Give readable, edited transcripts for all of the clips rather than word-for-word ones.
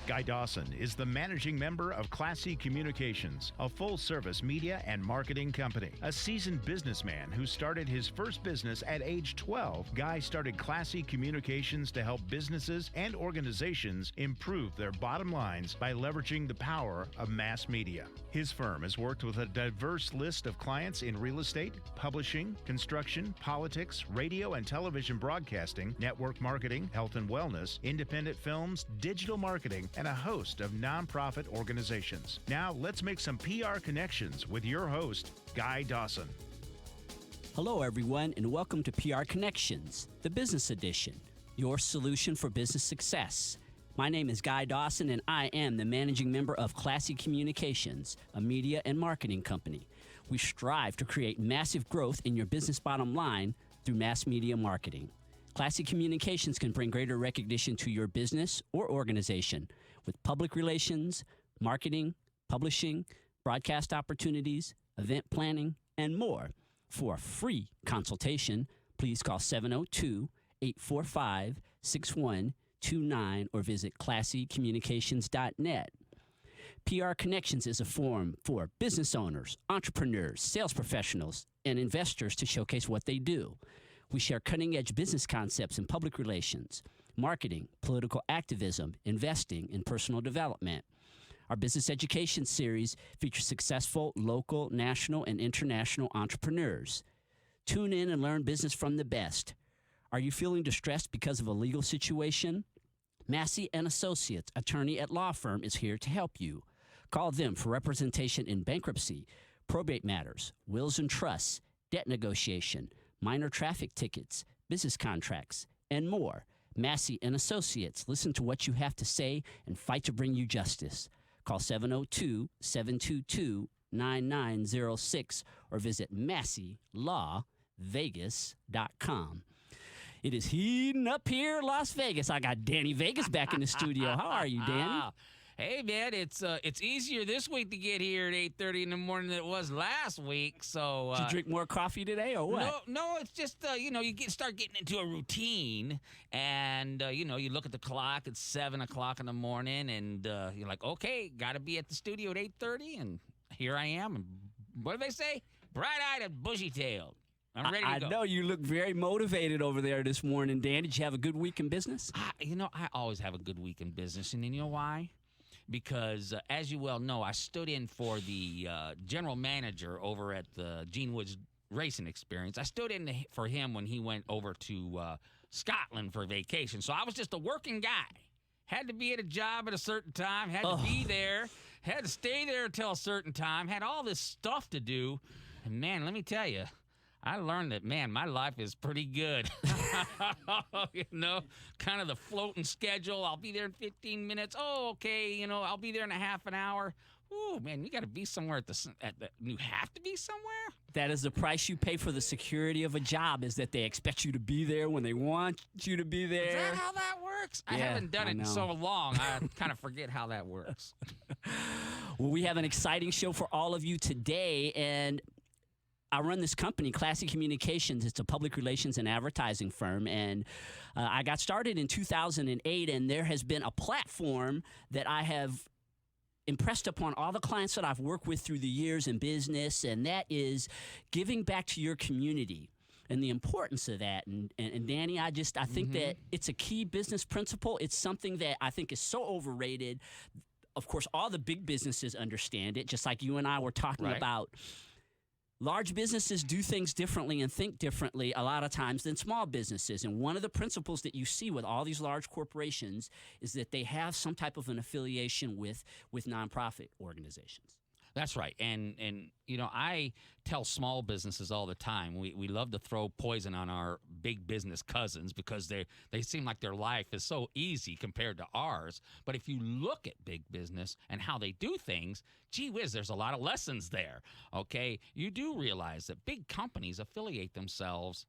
Guy Dawson is the managing member of Classy Communications, a full-service media and marketing company. A seasoned businessman who started his first business at age 12, Guy started Classy Communications to help businesses and organizations improve their bottom lines by leveraging the power of mass media. His firm has worked with a diverse list of clients in real estate, publishing, construction, politics, radio and television broadcasting, network marketing, health and wellness, independent films, digital marketing, and a host of nonprofit organizations. Now, let's make some PR connections with your host, Guy Dawson. Hello, everyone, and welcome to PR Connections, the business edition, your solution for business success. My name is Guy Dawson, and I am the managing member of Classy Communications, a media and marketing company. We strive to create massive growth in your business bottom line through mass media marketing. Classy Communications can bring greater recognition to your business or organization with public relations, marketing, publishing, broadcast opportunities, event planning, and more. For a free consultation, please call 702-845-6129 or visit classycommunications.net. PR Connections is a forum for business owners, entrepreneurs, sales professionals, and investors to showcase what they do. We share cutting-edge business concepts in public relations, marketing, political activism, investing, and personal development. Our business education series features successful local, national, and international entrepreneurs. Tune in and learn business from the best. Are you feeling distressed because of a legal situation? Massey & Associates, attorney at law firm, is here to help you. Call them for representation in bankruptcy, probate matters, wills and trusts, debt negotiation, minor traffic tickets, business contracts, and more. Massey & Associates, listen to what you have to say and fight to bring you justice. Call 702-722-9906 or visit MasseyLawVegas.com. It is heating up here in Las Vegas. I got Danny Vegas back in the studio. How are you, Danny? Hey, man, it's easier this week to get here at 8:30 in the morning than it was last week. So did you drink more coffee today or what? No, it's just you start getting into a routine, and you look at the clock. It's 7 o'clock in the morning, and you're like, okay, got to be at the studio at 8:30, and here I am. And what do they say? Bright-eyed and bushy-tailed. I'm ready to go. I know you look very motivated over there this morning, Dan. Did you have a good week in business? I always have a good week in business, and you know why? Because, as you well know, I stood in for the general manager over at the Gene Woods Racing Experience. I stood in for him when he went over to Scotland for vacation. So I was just a working guy. Had to be at a job at a certain time, had to be there, had to stay there until a certain time, had all this stuff to do. And, man, let me tell you, I learned that, man, my life is pretty good. Kind of the floating schedule. I'll be there in 15 minutes. Oh, okay, I'll be there in a half an hour. Ooh, man, you got to be somewhere you have to be somewhere? That is the price you pay for the security of a job, is that they expect you to be there when they want you to be there. Is that how that works? I haven't done it in so long. I kind of forget how that works. Well, we have an exciting show for all of you today, and I run this company, Classy Communications. It's a public relations and advertising firm, and I got started in 2008, and there has been a platform that I have impressed upon all the clients that I've worked with through the years in business, and that is giving back to your community and the importance of that. And Danny, I think that it's a key business principle. It's something that I think is so overrated. Of course, all the big businesses understand it, just like you and I were talking about. Large businesses do things differently and think differently a lot of times than small businesses. And one of the principles that you see with all these large corporations is that they have some type of an affiliation with nonprofit organizations. That's right. And I tell small businesses all the time, we love to throw poison on our big business cousins because they seem like their life is so easy compared to ours. But if you look at big business and how they do things, gee whiz, there's a lot of lessons there. Okay? You do realize that big companies affiliate themselves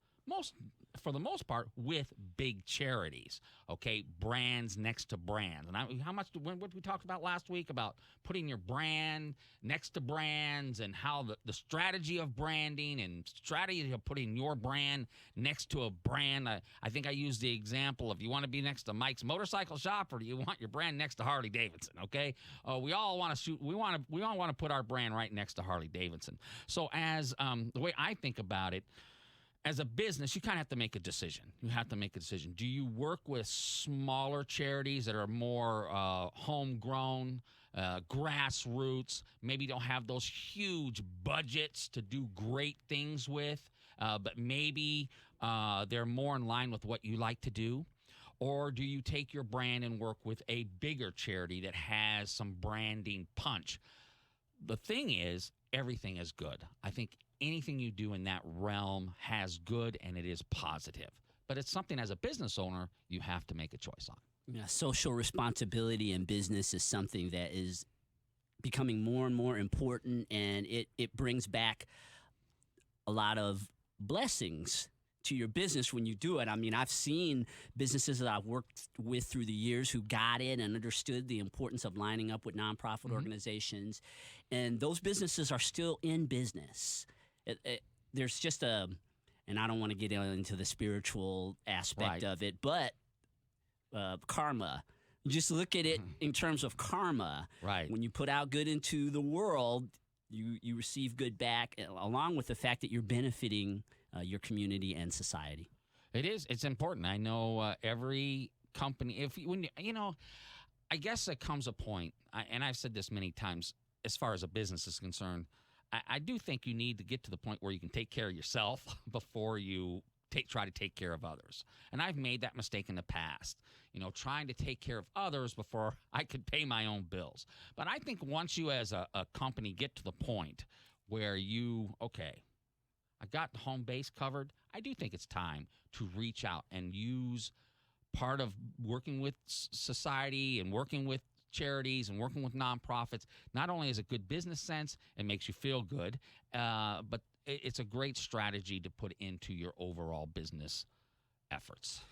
for the most part, with big charities, okay? Brands next to brands. And what we talked about last week about putting your brand next to brands and how the strategy of branding and strategy of putting your brand next to a brand. I think I used the example of you want to be next to Mike's Motorcycle Shop or do you want your brand next to Harley Davidson, okay? We all want to put our brand right next to Harley Davidson. So as the way I think about it, as a business, you kind of have to make a decision. Do you work with smaller charities that are more homegrown, grassroots, maybe don't have those huge budgets to do great things with, but maybe they're more in line with what you like to do? Or do you take your brand and work with a bigger charity that has some branding punch? The thing is, everything is good. I think anything you do in that realm has good and it is positive. But it's something as a business owner you have to make a choice on. Yeah, social responsibility in business is something that is becoming more and more important, and it brings back a lot of blessings to your business when you do it. I mean, I've seen businesses that I've worked with through the years who got it and understood the importance of lining up with nonprofit organizations, and those businesses are still in business. There's just and I don't want to get into the spiritual aspect of it, but karma. Just look at it in terms of karma. Right. When you put out good into the world, you receive good back, along with the fact that you're benefiting your community and society. It's important. I know every company, I guess there comes a point, and I've said this many times, as far as a business is concerned, I do think you need to get to the point where you can take care of yourself before you try to take care of others. And I've made that mistake in the past, trying to take care of others before I could pay my own bills. But I think once you as a company get to the point where I got home base covered, I do think it's time to reach out and use part of working with society and working with charities and working with nonprofits. Not only is it good business sense, it makes you feel good, but it's a great strategy to put into your overall business efforts.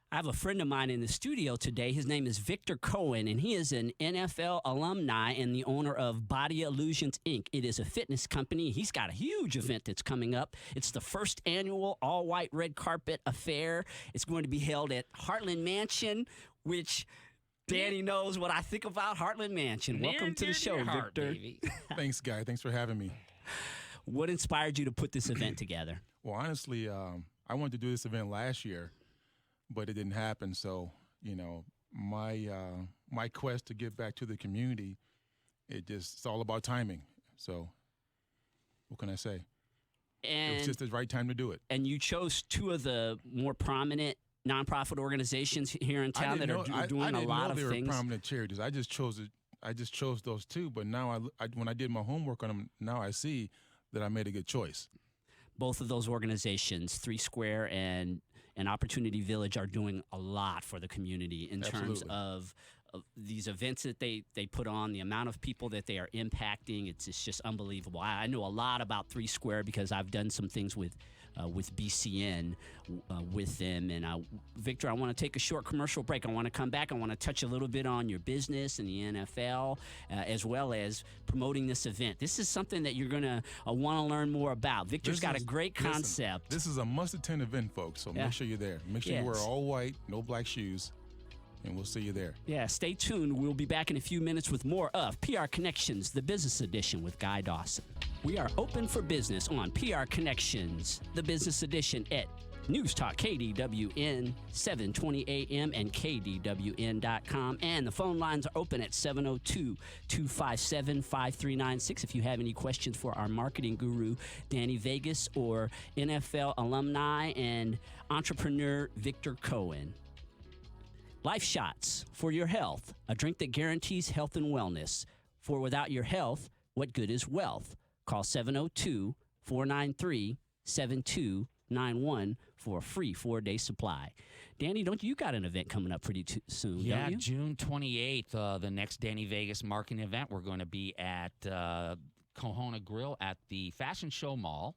I have a friend of mine in the studio today. His name is Victor Cohen, and he is an NFL alumni and the owner of Body Illusions, Inc. It is a fitness company. He's got a huge event that's coming up. It's the first annual all-white red carpet affair. It's going to be held at Heartland Mansion, which Danny knows what I think about Heartland Mansion. Welcome to the show, Victor. Thanks, Guy. Thanks for having me. What inspired you to put this event together? Well, honestly, I wanted to do this event last year, but it didn't happen. So, my quest to give back to the community, it's all about timing. So, what can I say? It was just the right time to do it. And you chose two of the more prominent nonprofit organizations here in town that are doing a lot of things. I didn't know they were prominent charities. I just chose those two. But now, when I did my homework on them, now I see that I made a good choice. Both of those organizations, Three Square and Opportunity Village, are doing a lot for the community in terms of these events that they put on, the amount of people that they are impacting. It's just unbelievable. I know a lot about Three Square because I've done some things with BCN with them. And Victor, I want to take a short commercial break. I want to come back. I want to touch a little bit on your business and the NFL, as well as promoting this event. This is something that you're going to want to learn more about. Victor's got a great concept. This is a must-attend event, folks, so make sure you're there. Make sure you wear all white, no black shoes, and we'll see you there. Yeah, stay tuned. We'll be back in a few minutes with more of PR Connections, the business edition with Guy Dawson. We are open for business on PR Connections, the business edition at News Talk KDWN 720 AM and KDWN.com. And the phone lines are open at 702-257-5396 if you have any questions for our marketing guru, Danny Vegas, or NFL alumni and entrepreneur Victor Cohen. Life Shots, for your health, a drink that guarantees health and wellness. For without your health, what good is wealth? Call 702-493-7291 for a free 4-day supply. Danny, don't you got an event coming up pretty soon, Yeah, don't you? June 28th, the next Danny Vegas marketing event. We're going to be at Kohona Grill at the Fashion Show Mall.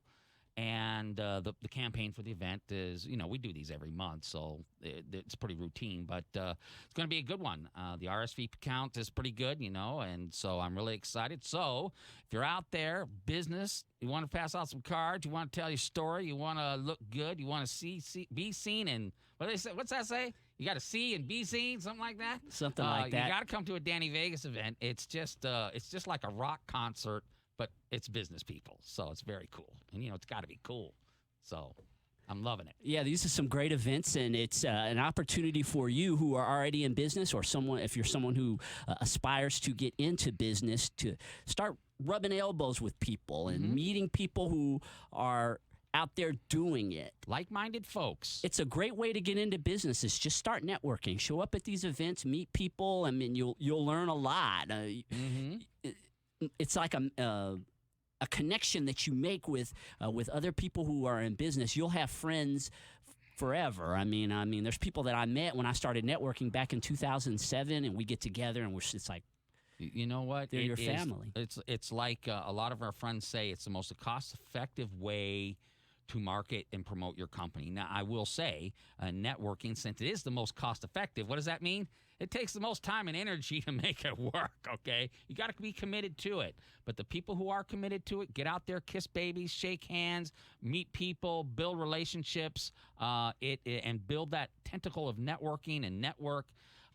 And the campaign for the event is, we do these every month, so it's pretty routine, but it's going to be a good one. The RSVP count is pretty good, and so I'm really excited. So if you're out there, business, you want to pass out some cards, you want to tell your story, you want to look good, you want to be seen, and what's that say? You got to see and be seen, something like that? Something like that. You got to come to a Danny Vegas event. It's just like a rock concert, but it's business people, so it's very cool. And, it's got to be cool. So I'm loving it. Yeah, these are some great events, and it's an opportunity for you who are already in business, or if you're someone who aspires to get into business, to start rubbing elbows with people and meeting people who are out there doing it. Like-minded folks. It's a great way to get into business. Is just start networking. Show up at these events, meet people. I mean, you'll learn a lot. It's like a connection that you make with other people who are in business. You'll have friends forever. I mean, there's people that I met when I started networking back in 2007, and we get together, and it's like, you know what? They're your family. It's like a lot of our friends say, it's the most cost-effective way to market and promote your company. Now, I will say, networking, since it is the most cost-effective, what does that mean? It takes the most time and energy to make it work, okay? You got to be committed to it. But the people who are committed to it, get out there, kiss babies, shake hands, meet people, build relationships, and build that tentacle of networking and network.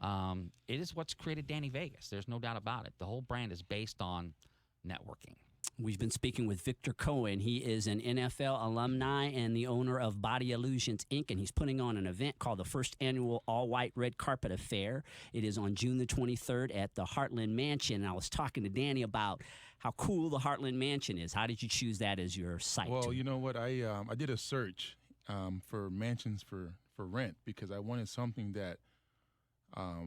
It is what's created Danny Vegas. There's no doubt about it. The whole brand is based on networking. We've been speaking with Victor Cohen. He is an NFL alumni and the owner of Body Illusions, Inc., and he's putting on an event called the First Annual All-White Red Carpet Affair. It is on June the 23rd at the Heartland Mansion. And I was talking to Danny about how cool the Heartland Mansion is. How did you choose that as your site? Well, you know what? I did a search for mansions for rent because I wanted something that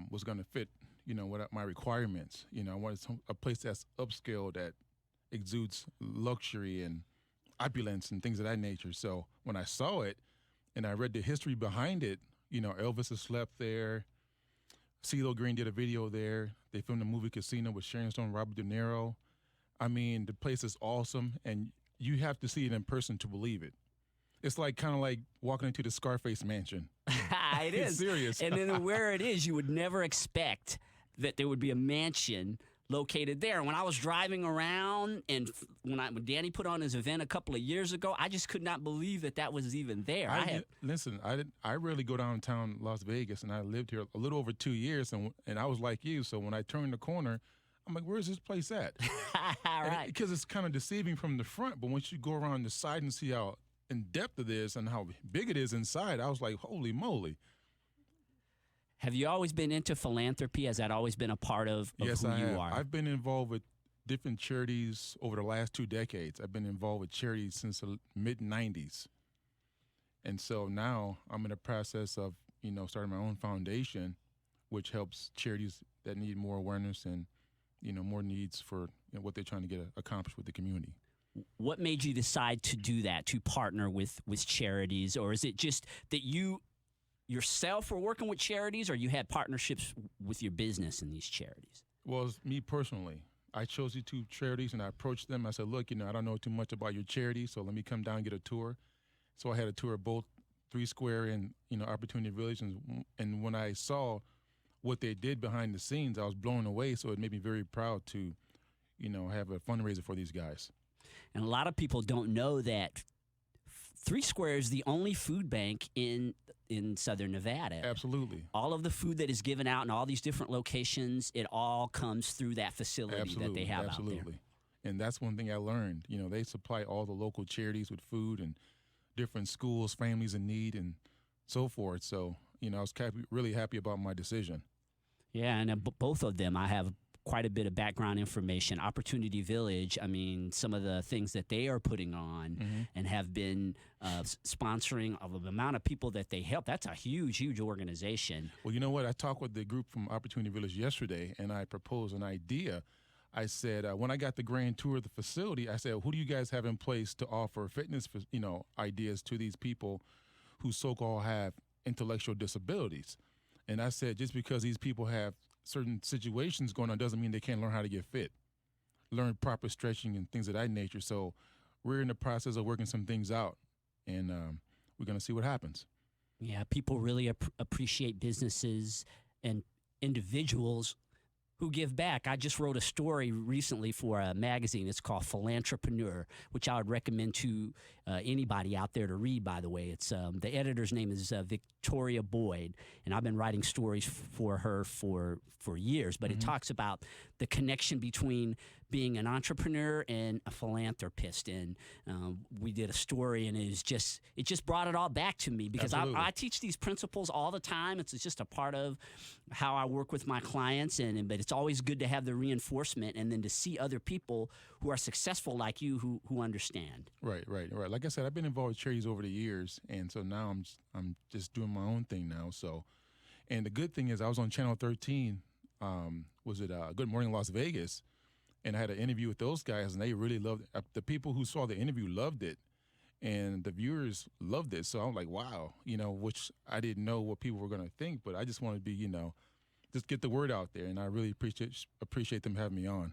was going to fit, what my requirements. I wanted a place that's upscale, that exudes luxury and opulence and things of that nature. So when I saw it and I read the history behind it, Elvis has slept there. CeeLo Green did a video there. They filmed the movie Casino with Sharon Stone, Robert De Niro. I mean, the place is awesome, and you have to see it in person to believe it. It's kind of like walking into the Scarface mansion. It is. It's serious. And then where it is, you would never expect that there would be a mansion located there. When I was driving around, and when Danny put on his event a couple of years ago, I just could not believe that was even there. Listen, I rarely go downtown Las Vegas, and I lived here a little over 2 years, and I was like you. So when I turned the corner, I'm like, where's this place at? Right. Because it's kind of deceiving from the front, but once you go around the side and see how in depth it is and how big it is inside, I was like, holy moly. Have you always been into philanthropy? Has that always been a part of yes, who I you have. are? I've been involved with different charities over the last 2 decades. I've been involved with charities since the mid-'90s. And so now I'm in the process of, starting my own foundation, which helps charities that need more awareness and, more needs for what they're trying to get accomplished with the community. What made you decide to do that, to partner with charities? Or is it just that you yourself were working with charities, or you had partnerships with your business in these charities? Well, it's me personally. I chose these 2 charities, and I approached them. I said, look, I don't know too much about your charity, so let me come down and get a tour. So I had a tour of both 3 Square and, Opportunity Village. And when I saw what they did behind the scenes, I was blown away. So it made me very proud to, have a fundraiser for these guys. And a lot of people don't know that 3 Square is the only food bank in Southern Nevada. Absolutely. All of the food that is given out in all these different locations, it all comes through that facility that they have out there. And that's one thing I learned. They supply all the local charities with food and different schools, families in need, and so forth. So, I was really happy about my decision. Yeah, and both of them, I have quite a bit of background information. Opportunity Village, some of the things that they are putting on and have been sponsoring of the amount of people that they help. That's a huge, huge organization. Well, you know what? I talked with the group from Opportunity Village yesterday, and I proposed an idea. I said, when I got the grand tour of the facility, I said, who do you guys have in place to offer fitness, ideas to these people who so-called have intellectual disabilities? And I said, just because these people have certain situations going on doesn't mean they can't learn how to get fit, learn proper stretching and things of that nature. So we're in the process of working some things out, and we're going to see what happens. Yeah, people really appreciate businesses and individuals who give back. I just wrote a story recently for a magazine. It's called Philanthropreneur, which I would recommend to anybody out there to read, by the way. It's the editor's name is Victoria Boyd, and I've been writing stories for her for years, but it talks about the connection between being an entrepreneur and a philanthropist. And we did a story, and it just brought it all back to me, because I teach these principles all the time. It's just a part of how I work with my clients, but it's always good to have the reinforcement and then to see other people who are successful like you who understand. Right. Like I said, I've been involved with charities over the years, and so now I'm just doing my own thing now. So, and the good thing is I was on Channel 13, Good Morning Las Vegas, and I had an interview with those guys, and they really loved it. The people who saw the interview loved it, and the viewers loved it. So I'm like, wow, which I didn't know what people were going to think, but I just wanted to be, just get the word out there, and I really appreciate them having me on.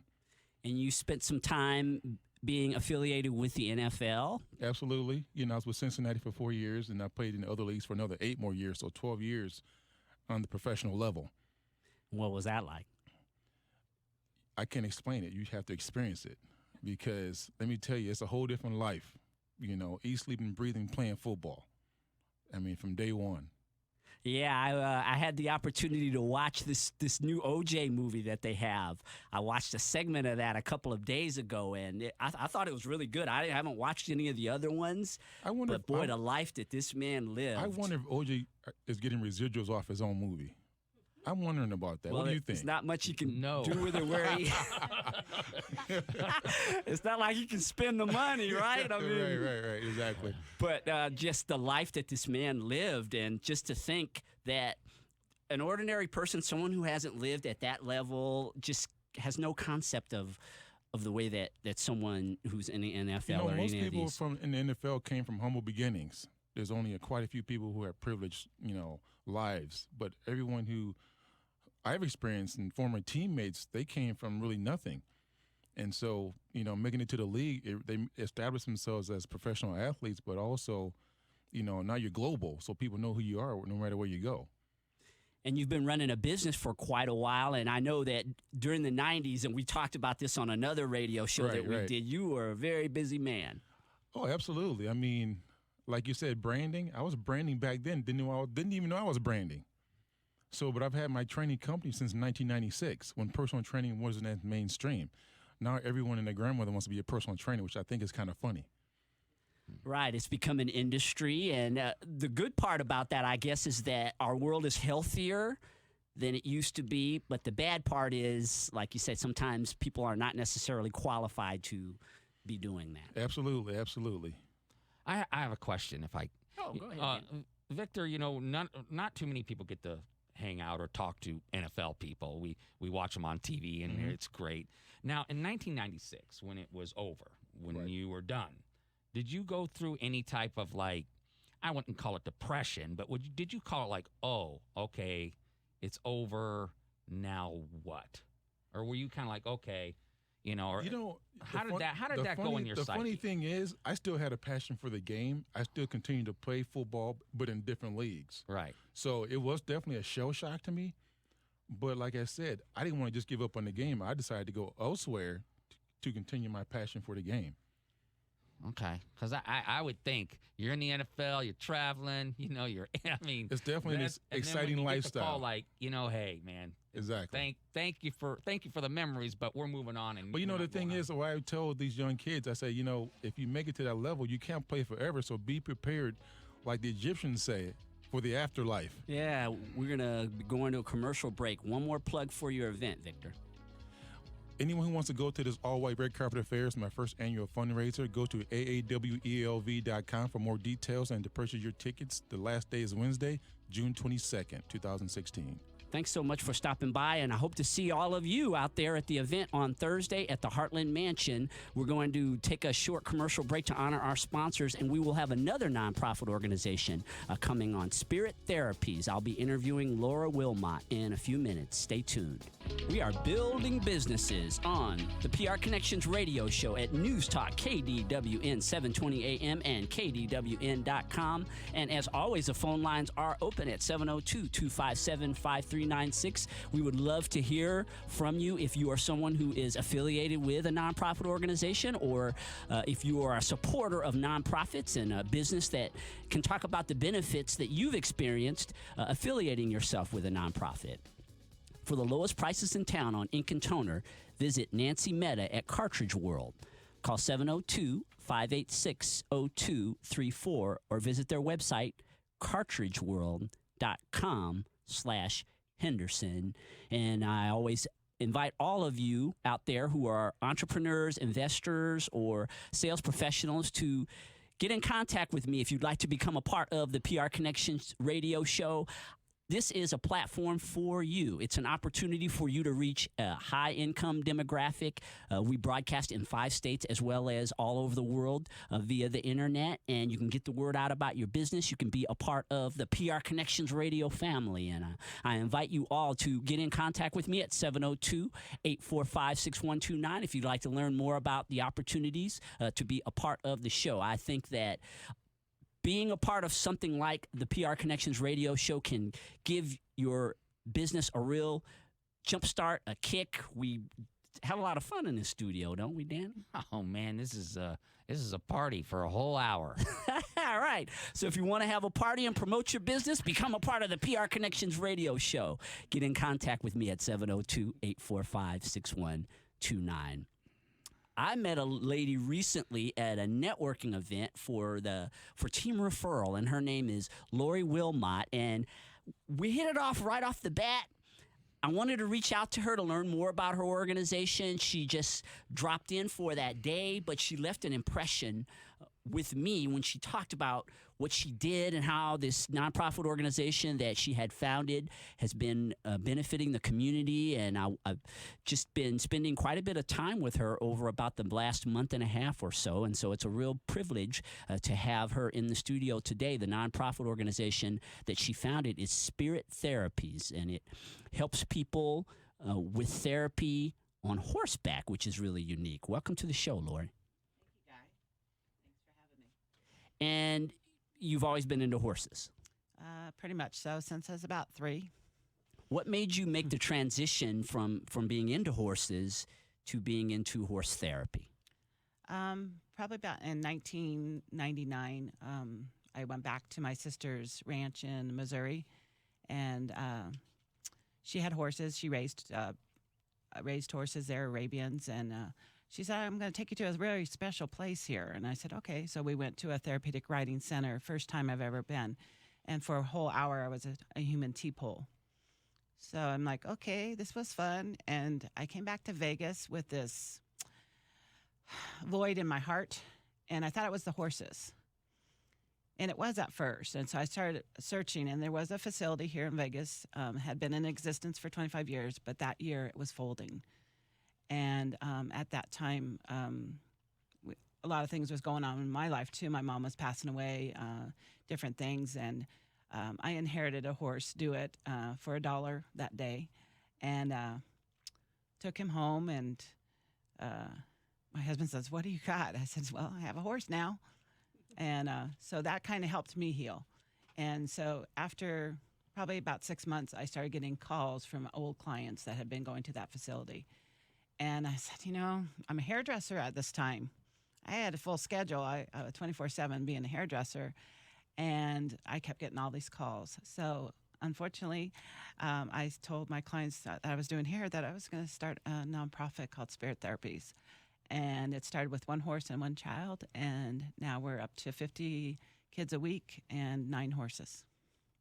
And you spent some time being affiliated with the NFL? Absolutely. I was with Cincinnati for 4 years, and I played in the other leagues for another 8 more years, so 12 years on the professional level. What was that like? I can't explain it. You have to experience it, because let me tell you, it's a whole different life. Eat, sleeping, breathing, playing football. I mean, from day one. Yeah, I had the opportunity to watch this new OJ movie that they have. I watched a segment of that a couple of days ago, and I thought it was really good. I haven't watched any of the other ones, but boy, the life that this man lived. I wonder if OJ is getting residuals off his own movie. I'm wondering about that. Well, what do you think? There's not much he can do with it where he... It's not like he can spend the money, right? I mean, right, exactly. But just the life that this man lived, and just to think that an ordinary person, someone who hasn't lived at that level, just has no concept of the way that someone who's in the NFL or most any of people these... in the NFL came from humble beginnings. There's only quite a few people who have privileged, lives. But everyone who I've experienced and former teammates, they came from really nothing. And so, making it to the league, they established themselves as professional athletes, but also, now you're global, so people know who you are no matter where you go. And you've been running a business for quite a while, and I know that during the 90s, and we talked about this on another radio show that we did, you were a very busy man. Oh, absolutely. I mean, like you said, branding. I was branding back then. Didn't even know I was branding. So, but I've had my training company since 1996, when personal training wasn't as mainstream. Now everyone and their grandmother wants to be a personal trainer, which I think is kind of funny. Right. It's become an industry. And the good part about that, I guess, is that our world is healthier than it used to be. But the bad part is, like you said, sometimes people are not necessarily qualified to be doing that. Absolutely. I have a question, if I... Oh, go ahead. Victor, not too many people get to hang out or talk to NFL people. We watch them on TV, and it's great. Now, in 1996, when it was over, when you were done, did you go through any type of, I wouldn't call it depression, but did you call it like, oh, okay, it's over, now what? Or were you kind of like, okay, how did that go in your psyche? The funny thing is, I still had a passion for the game. I still continued to play football, but in different leagues. Right. So it was definitely a shell shock to me. But like I said, I didn't want to just give up on the game. I decided to go elsewhere to continue my passion for the game. Okay, because I would think you're in the NFL, you're traveling, it's definitely an exciting lifestyle. Hey, man, exactly. Thank you for the memories, but we're moving on. But the thing is, what I tell these young kids, I say, if you make it to that level, you can't play forever. So be prepared, like the Egyptians say, for the afterlife. Yeah, we're gonna be going to a commercial break. One more plug for your event, Victor. Anyone who wants to go to this all-white red carpet affairs, my first annual fundraiser, go to aawelv.com for more details and to purchase your tickets. The last day is Wednesday, June 22nd, 2016. Thanks so much for stopping by, and I hope to see all of you out there at the event on Thursday at the Heartland Mansion. We're going to take a short commercial break to honor our sponsors, and we will have another nonprofit organization coming on, Spirit Therapies. I'll be interviewing Laura Wilmot in a few minutes. Stay tuned. We are building businesses on the PR Connections radio show at News Talk KDWN 720 AM and KDWN.com. And as always, the phone lines are open at 702-257-5396. We would love to hear from you if you are someone who is affiliated with a nonprofit organization, or if you are a supporter of nonprofits and a business that can talk about the benefits that you've experienced affiliating yourself with a nonprofit. For the lowest prices in town on ink and toner, visit Nancy Mehta at Cartridge World. Call 702-586-0234 or visit their website, cartridgeworld.com/Henderson. And I always invite all of you out there who are entrepreneurs, investors, or sales professionals to get in contact with me if you'd like to become a part of the PR Connections radio show. This is a platform for you. It's an opportunity for you to reach a high-income demographic. We broadcast in 5 states as well as all over the world via the internet, and you can get the word out about your business. You can be a part of the PR Connections radio family, and I invite you all to get in contact with me at 702-845-6129 if you'd like to learn more about the opportunities to be a part of the show. I think that being a part of something like the PR Connections radio show can give your business a real jumpstart, a kick. We have a lot of fun in this studio, don't we, Dan? Oh man, this is a party for a whole hour. All right. So if you want to have a party and promote your business, become a part of the PR Connections radio show. Get in contact with me at 702-845-6129. I met a lady recently at a networking event for Team Referral, and her name is Lori Wilmot, and we hit it off right off the bat. I wanted to reach out to her to learn more about her organization. She just dropped in for that day, but she left an impression with me when she talked about what she did and how this nonprofit organization that she had founded has been benefiting the community. And I've just been spending quite a bit of time with her over about the last month and a half or so. And so it's a real privilege to have her in the studio today. The nonprofit organization that she founded is Spirit Therapies, and it helps people with therapy on horseback, which is really unique. Welcome to the show, Lori. And you've always been into horses? Pretty much so, since I was about 3. What made you make the transition from being into horses to being into horse therapy? Probably about in 1999, I went back to my sister's ranch in Missouri, and she had horses. She raised horses there, Arabians, and she said, I'm going to take you to a very special place here. And I said, okay. So we went to a therapeutic riding center, first time I've ever been. And for a whole hour, I was a human T-pole. So I'm like, okay, this was fun. And I came back to Vegas with this void in my heart. And I thought it was the horses. And it was at first. And so I started searching. And there was a facility here in Vegas, had been in existence for 25 years. But that year, it was folding. And at that time, a lot of things was going on in my life, too. My mom was passing away, different things. And I inherited a horse, Do It, for $1 that day. And took him home. And my husband says, what do you got? I said, well, I have a horse now. And so that kind of helped me heal. And so after probably about 6 months, I started getting calls from old clients that had been going to that facility. And I said, I'm a hairdresser at this time. I had a full schedule, 24/7 being a hairdresser, and I kept getting all these calls. So unfortunately, I told my clients that I was doing hair that I was going to start a nonprofit called Spirit Therapies. And it started with 1 horse and 1 child, and now we're up to 50 kids a week and 9 horses.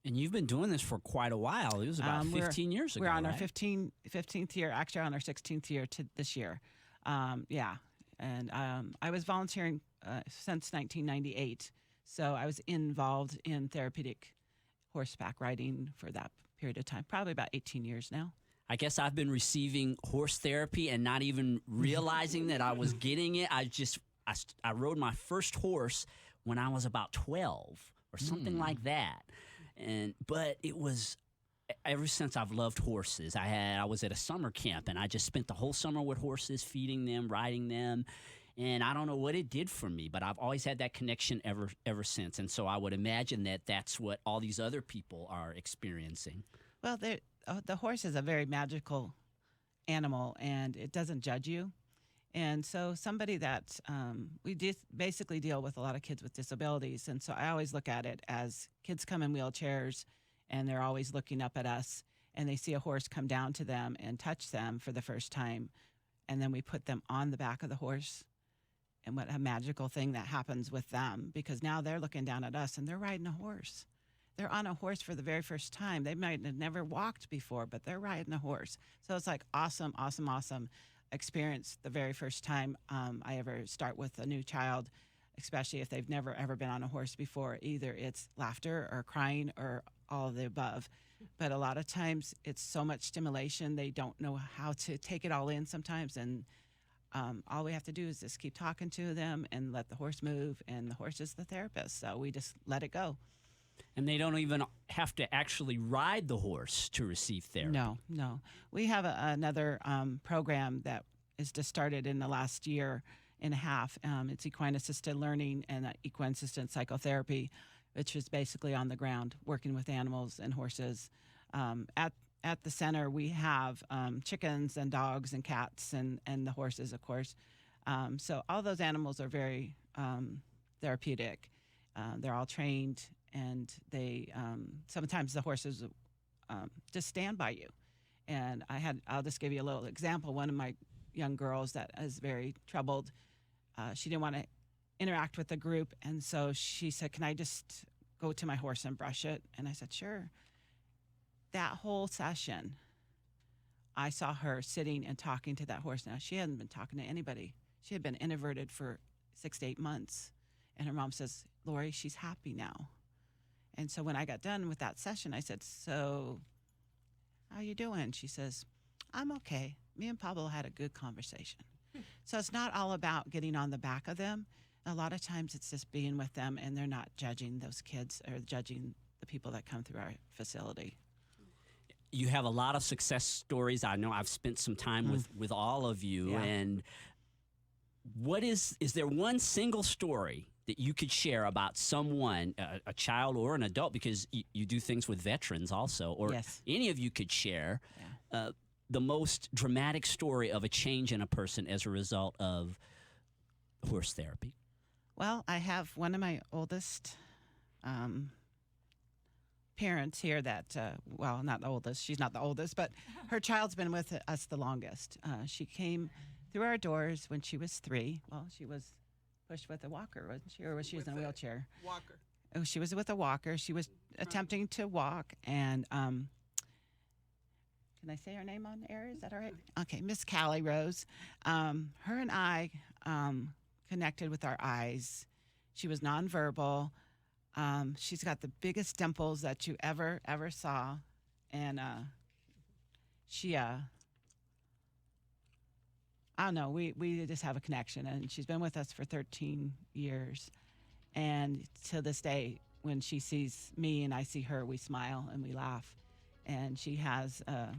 And you've been doing this for quite a while. It was about 15 years ago, We're on right? our 15th year, actually on our 16th year this year. Yeah. And I was volunteering since 1998. So I was involved in therapeutic horseback riding for that period of time, probably about 18 years now. I guess I've been receiving horse therapy and not even realizing that I was getting it. I rode my first horse when I was about 12 or something like that. But it was ever since I've loved horses. I was at a summer camp and I just spent the whole summer with horses, feeding them, riding them. And I don't know what it did for me, but I've always had that connection ever since. And so I would imagine that that's what all these other people are experiencing. Well, the horse is a very magical animal, and it doesn't judge you. And so somebody that we basically deal with a lot of kids with disabilities. And so I always look at it as kids come in wheelchairs, and they're always looking up at us, and they see a horse come down to them and touch them for the first time. And then we put them on the back of the horse. And what a magical thing that happens with them, because now they're looking down at us and they're riding a horse. They're on a horse for the very first time. They might have never walked before, but they're riding a horse. So it's like awesome experience the very first time I ever start with a new child, especially if they've never ever been on a horse before. Either it's laughter or crying or all of the above. But a lot of times it's so much stimulation, they don't know how to take it all in sometimes. And all we have to do is just keep talking to them and let the horse move, and the horse is the therapist. So we just let it go. And they don't even have to actually ride the horse to receive therapy. No. We have another program that is just started in the last year and a half. It's equine-assisted learning and equine-assisted psychotherapy, which is basically on the ground, working with animals and horses. At the center, we have chickens and dogs and cats and the horses, of course. So all those animals are very therapeutic. They're all trained, and they sometimes the horses just stand by you. And I'll just give you a little example. One of my young girls that is very troubled, she didn't want to interact with the group, and so she said, "Can I just go to my horse and brush it?" And I said, "Sure." That whole session, I saw her sitting and talking to that horse. Now, she hadn't been talking to anybody. She had been introverted for 6 to 8 months. And her mom says, "Lori, she's happy now." And so when I got done with that session, I said, "So how you doing?" She says, "I'm okay. Me and Pablo had a good conversation." So it's not all about getting on the back of them. A lot of times it's just being with them, and they're not judging those kids or judging the people that come through our facility. You have a lot of success stories. I know I've spent some time with all of you. Yeah. And what is there one single story that you could share about someone, a child or an adult, because you do things with veterans also, or Yes. any of you could share the most dramatic story of a change in a person as a result of horse therapy? Well, I have one of my oldest parents here that, well, not the oldest. She's not the oldest, but her child's been with us the longest. She came through our doors when she was 3. Well, she was pushed with a walker, wasn't she? Or was she in a wheelchair? Walker. Oh, she was with a walker. She was attempting to walk. And can I say her name on air? Is that all right? Okay, Miss Callie Rose. Her and I connected with our eyes. She was nonverbal. She's got the biggest dimples that you ever saw, and she I don't know, we just have a connection, and she's been with us for 13 years, and to this day, when she sees me and I see her, we smile and we laugh. And she has a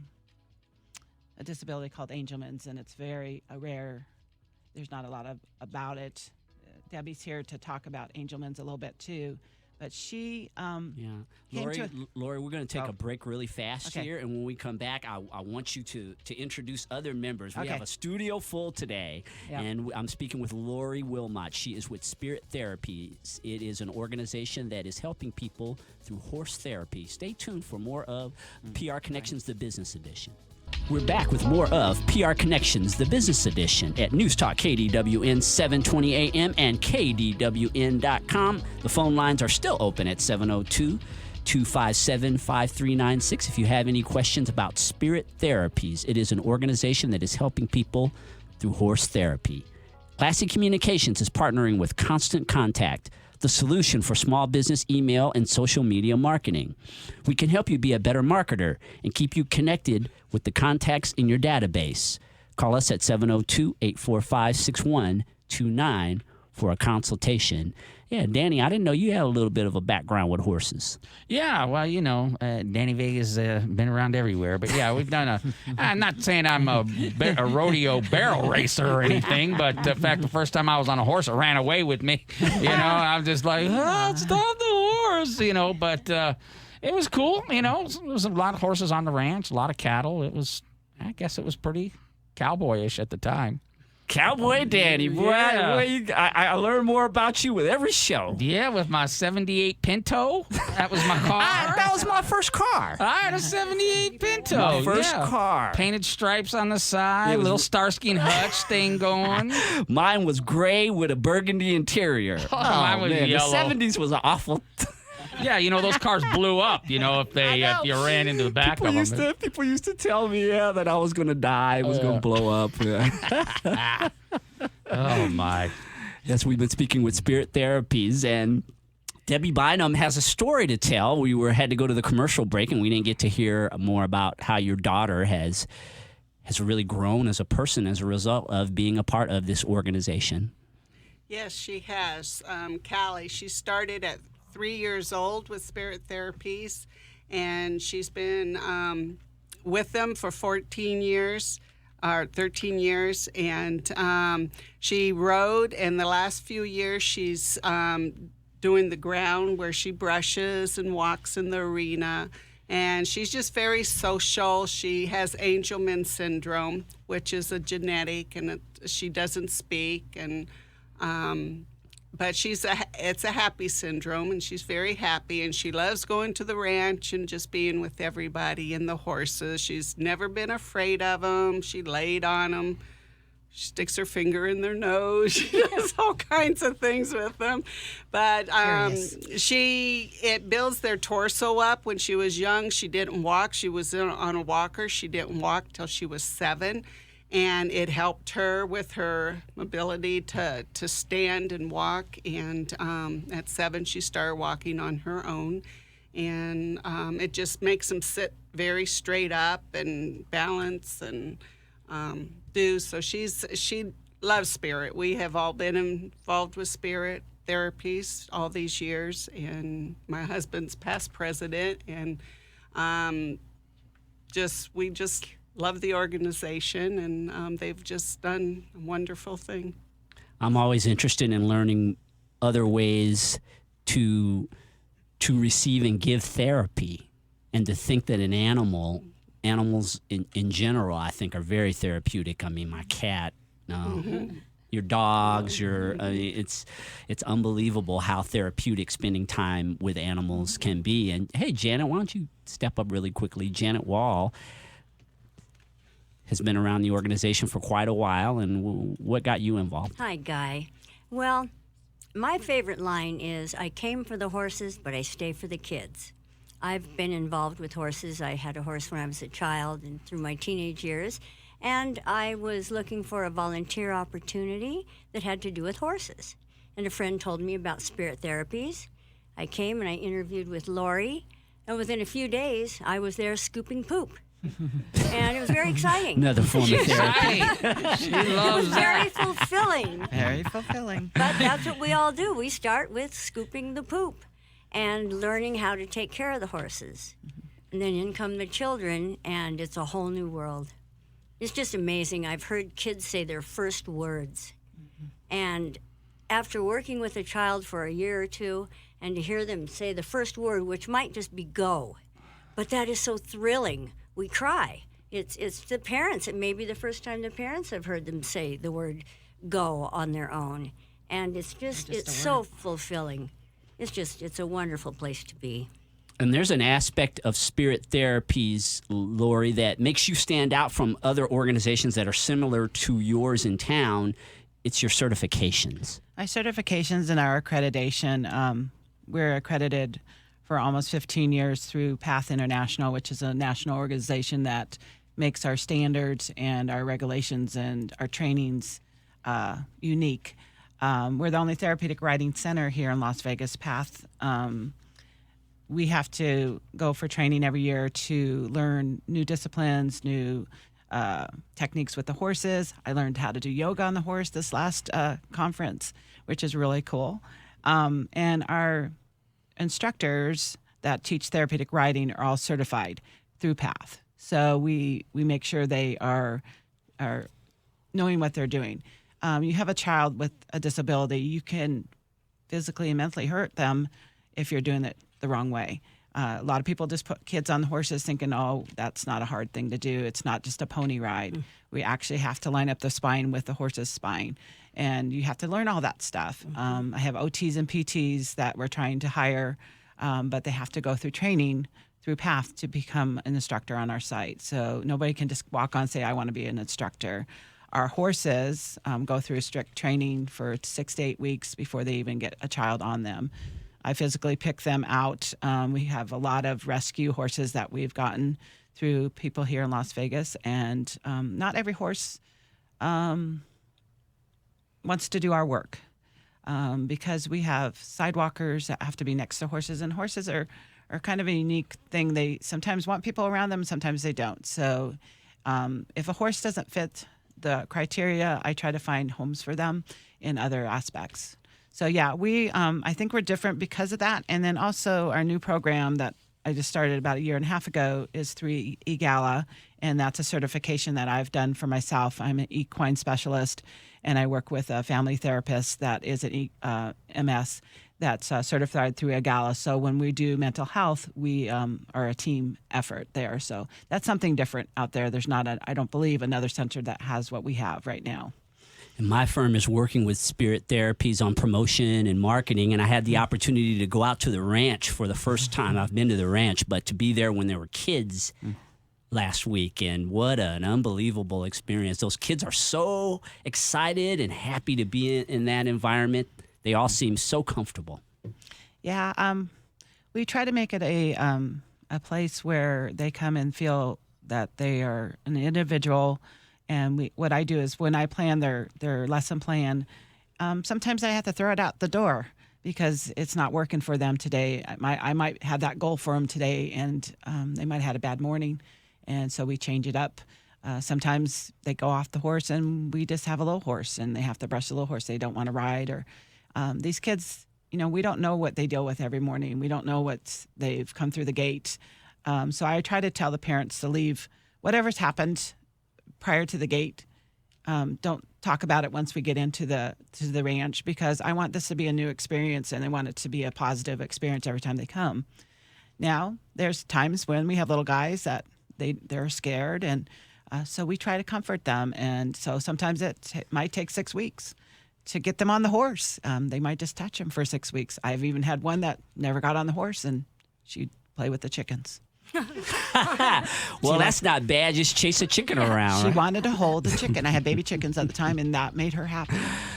disability called Angelman's, and it's very rare. There's not a lot about it. Debbie's here to talk about Angelman's a little bit too. But she came Lori, we're going to take a break really fast Okay. here, and when we come back, I want you to introduce other members. We Okay. have a studio full today, Yeah. and I'm speaking with Lori Wilmot. She is with Spirit Therapies. It is an organization that is helping people through horse therapy. Stay tuned for more of PR Connections, the Business Edition. We're back with more of PR Connections, the Business Edition at News Talk KDWN 720 AM and KDWN.com. The phone lines are still open at 702-257-5396. If you have any questions about Spirit Therapies, it is an organization that is helping people through horse therapy. Classic Communications is partnering with Constant Contact, the solution for small business email and social media marketing. We can help you be a better marketer and keep you connected with the contacts in your database. Call us at 702-845-6129 for a consultation. Yeah, Danny, I didn't know you had a little bit of a background with horses. Yeah, well, Danny Vega's been around everywhere. But yeah, we've done I'm not saying I'm a rodeo barrel racer or anything, but in fact, the first time I was on a horse, it ran away with me. I'm just like, stop the horse, But it was cool, There was a lot of horses on the ranch, a lot of cattle. I guess it was pretty cowboyish at the time. Cowboy Danny, boy, I learn more about you with every show. Yeah, with my 78 Pinto. That was my car. That was my first car. I had a 78 Pinto. My first car. Painted stripes on the side, little Starsky and Hutch thing going. Mine was gray with a burgundy interior. Mine was yellow. The 70s was awful. Yeah, those cars blew up, if you ran into the back of them. People used to tell me, that I was going to die, was going to blow up. Oh, my. Yes, we've been speaking with Spirit Therapies, and Debbie Bynum has a story to tell. We had to go to the commercial break, and we didn't get to hear more about how your daughter has really grown as a person as a result of being a part of this organization. Yes, she has. Callie, she started at 3 years old with Spirit Therapies, and she's been with them for 14 years, or 13 years, and she rode, and the last few years she's doing the ground where she brushes and walks in the arena, and she's just very social. She has Angelman syndrome, which is a genetic, and she doesn't speak, and but it's a happy syndrome, and she's very happy, and she loves going to the ranch and just being with everybody and the horses. She's never been afraid of them. She laid on them. She sticks her finger in their nose. She does all kinds of things with them. But it builds their torso up. When she was young, she didn't walk. She was on a walker. She didn't walk till she was 7. And it helped her with her ability to stand and walk. And at 7, she started walking on her own. And it just makes them sit very straight up and balance and do. So she loves Spirit. We have all been involved with Spirit Therapies all these years. And my husband's past president. And we just love the organization, and they've just done a wonderful thing. I'm always interested in learning other ways to receive and give therapy, and to think that animals in general, I think, are very therapeutic. I mean, my cat, your dogs, it's unbelievable how therapeutic spending time with animals can be. And hey, Janet, why don't you step up really quickly? Janet Wall has been around the organization for quite a while, and what got you involved? Hi, Guy. Well, my favorite line is, I came for the horses, but I stay for the kids. I've been involved with horses. I had a horse when I was a child and through my teenage years, and I was looking for a volunteer opportunity that had to do with horses. And a friend told me about Spirit Therapies. I came and I interviewed with Lori, and within a few days, I was there scooping poop. And it was very exciting. Another form of therapy. She It loves was that. very fulfilling. Very fulfilling. But that's what we all do. We start with scooping the poop and learning how to take care of the horses. And then in come the children, and it's a whole new world. It's just amazing. I've heard kids say their first words. And after working with a child for a year or two, and to hear them say the first word, which might just be go, but that is so thrilling. We cry. It's the parents. It may be the first time the parents have heard them say the word go on their own. And it's so fulfilling. It's a wonderful place to be. And there's an aspect of Spirit Therapies, Lori, that makes you stand out from other organizations that are similar to yours in town. It's your certifications. My certifications and our accreditation, we're accredited for almost 15 years through PATH International, which is a national organization that makes our standards and our regulations and our trainings unique. We're the only therapeutic riding center here in Las Vegas. PATH. We have to go for training every year to learn new disciplines, new techniques with the horses. I learned how to do yoga on the horse this last conference, which is really cool. And our instructors that teach therapeutic riding are all certified through PATH. So we make sure they are knowing what they're doing. You have a child with a disability, you can physically and mentally hurt them if you're doing it the wrong way. A lot of people just put kids on the horses thinking, oh, that's not a hard thing to do. It's not just a pony ride. We actually have to line up the spine with the horse's spine. And you have to learn all that stuff. I have OTs and PTs that we're trying to hire, but they have to go through training through PATH to become an instructor on our site. So nobody can just walk on and say, I want to be an instructor. Our horses go through strict training for 6 to 8 weeks before they even get a child on them. I physically pick them out. We have a lot of rescue horses that we've gotten through people here in Las Vegas, and not every horse wants to do our work because we have sidewalkers that have to be next to horses, and horses are kind of a unique thing. They sometimes want people around them, sometimes they don't. So if a horse doesn't fit the criteria, I try to find homes for them in other aspects. So yeah, I think we're different because of that. And then also our new program that I just started about 1.5 years ago is through EGALA, and that's a certification that I've done for myself. I'm an equine specialist, and I work with a family therapist that is an MS that's certified through EGALA. So when we do mental health, we are a team effort there. So that's something different out there. There's not, I don't believe, another center that has what we have right now. And my firm is working with Spirit Therapies on promotion and marketing, and I had the opportunity to go out to the ranch for the first time. I've been to the ranch, but to be there when there were kids last week, and what an unbelievable experience. Those kids are so excited and happy to be in that environment. They all seem so comfortable. Yeah, we try to make it a place where they come and feel that they are an individual. And what I do is when I plan their lesson plan, sometimes I have to throw it out the door because it's not working for them today. I might have that goal for them today, and they might have had a bad morning, and so we change it up. Sometimes they go off the horse, and we just have a little horse, and they have to brush the little horse they don't want to ride. Or these kids, we don't know what they deal with every morning. We don't know what they've come through the gate. So I try to tell the parents to leave whatever's happened prior to the gate. Don't talk about it once we get into the ranch, because I want this to be a new experience, and I want it to be a positive experience every time they come. Now, there's times when we have little guys that they're scared, and so we try to comfort them. And so sometimes it might take 6 weeks to get them on the horse. They might just touch them for 6 weeks. I've even had one that never got on the horse, and she'd play with the chickens. Well, that's not bad. Just chase a chicken around. She right? wanted to hold the chicken. I had baby chickens at the time, and that made her happy.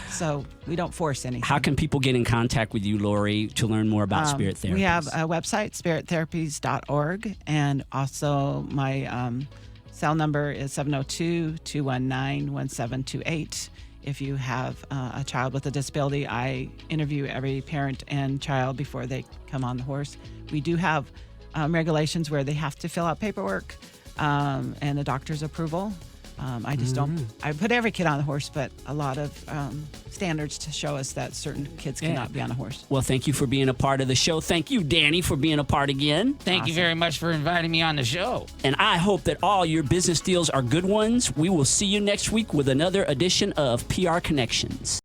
So we don't force anything. How can people get in contact with you, Lori, to learn more about Spirit Therapies? We have a website, spirittherapies.org, and also my cell number is 702-219-1728. If you have a child with a disability, I interview every parent and child before they come on the horse. We do have regulations where they have to fill out paperwork and a doctor's approval. I just don't. I put every kid on the horse, but a lot of standards to show us that certain kids cannot be on a horse. Well, thank you for being a part of the show. Thank you, Danny, for being a part again. Thank you very much for inviting me on the show. And I hope that all your business deals are good ones. We will see you next week with another edition of PR Connections.